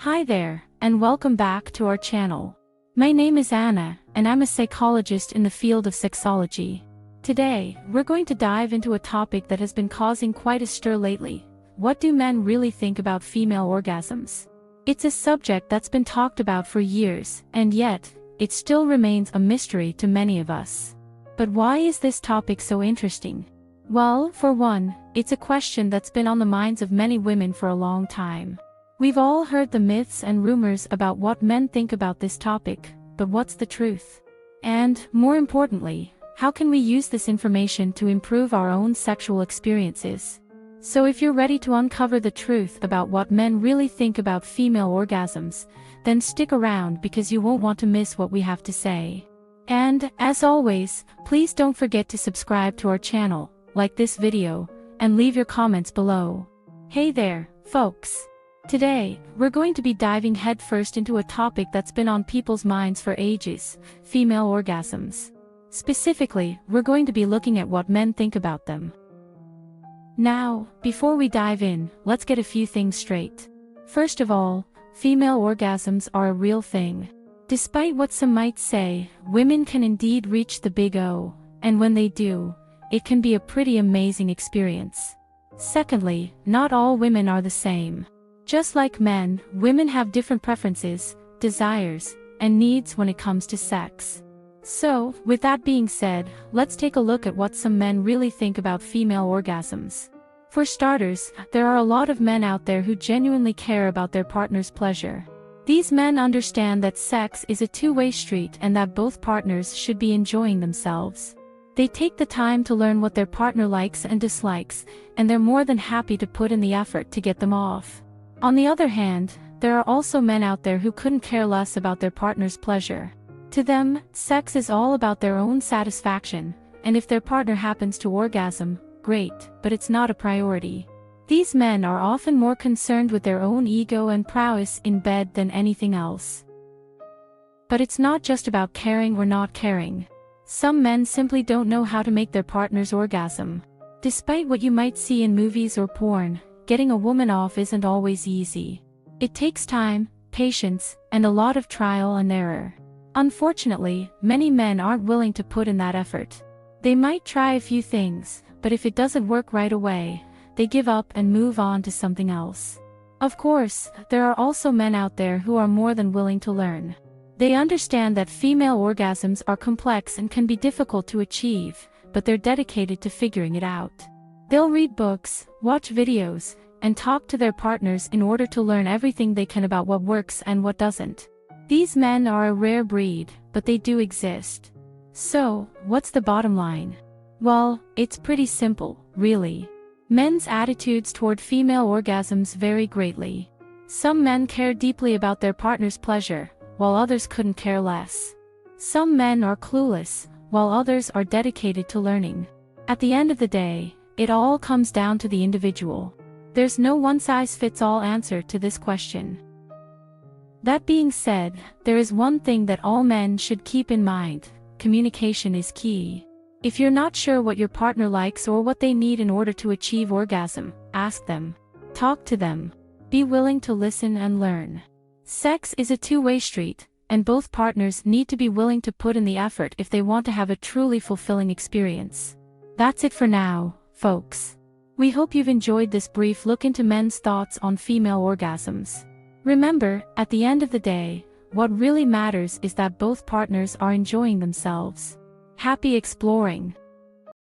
Hi there, and welcome back to our channel. My name is Anna, and I'm a psychologist in the field of sexology. Today, we're going to dive into a topic that has been causing quite a stir lately. What do men really think about female orgasms? It's a subject that's been talked about for years, and yet, it still remains a mystery to many of us. But why is this topic so interesting? Well, for one, it's a question that's been on the minds of many women for a long time. We've all heard the myths and rumors about what men think about this topic, but what's the truth? And, more importantly, how can we use this information to improve our own sexual experiences? So if you're ready to uncover the truth about what men really think about female orgasms, then stick around because you won't want to miss what we have to say. And, as always, please don't forget to subscribe to our channel, like this video, and leave your comments below. Hey there, folks! Today, we're going to be diving headfirst into a topic that's been on people's minds for ages: female orgasms. Specifically, we're going to be looking at what men think about them. Now, before we dive in, let's get a few things straight. First of all, female orgasms are a real thing. Despite what some might say, women can indeed reach the big O, and when they do, it can be a pretty amazing experience. Secondly, not all women are the same. Just like men, women have different preferences, desires, and needs when it comes to sex. So, with that being said, let's take a look at what some men really think about female orgasms. For starters, there are a lot of men out there who genuinely care about their partner's pleasure. These men understand that sex is a two-way street and that both partners should be enjoying themselves. They take the time to learn what their partner likes and dislikes, and they're more than happy to put in the effort to get them off. On the other hand, there are also men out there who couldn't care less about their partner's pleasure. To them, sex is all about their own satisfaction, and if their partner happens to orgasm, great, but it's not a priority. These men are often more concerned with their own ego and prowess in bed than anything else. But it's not just about caring or not caring. Some men simply don't know how to make their partners orgasm. Despite what you might see in movies or porn, getting a woman off isn't always easy. It takes time, patience, and a lot of trial and error. Unfortunately, many men aren't willing to put in that effort. They might try a few things, but if it doesn't work right away, they give up and move on to something else. Of course, there are also men out there who are more than willing to learn. They understand that female orgasms are complex and can be difficult to achieve, but they're dedicated to figuring it out. They'll read books, watch videos, and talk to their partners in order to learn everything they can about what works and what doesn't. These men are a rare breed, but they do exist. So, what's the bottom line? Well, it's pretty simple, really. Men's attitudes toward female orgasms vary greatly. Some men care deeply about their partner's pleasure, while others couldn't care less. Some men are clueless, while others are dedicated to learning. At the end of the day, it all comes down to the individual. There's no one-size-fits-all answer to this question. That being said, there is one thing that all men should keep in mind: communication is key. If you're not sure what your partner likes or what they need in order to achieve orgasm, ask them. Talk to them. Be willing to listen and learn. Sex is a two-way street, and both partners need to be willing to put in the effort if they want to have a truly fulfilling experience. That's it for now, folks. We hope you've enjoyed this brief look into men's thoughts on female orgasms. Remember, at the end of the day, what really matters is that both partners are enjoying themselves. Happy exploring!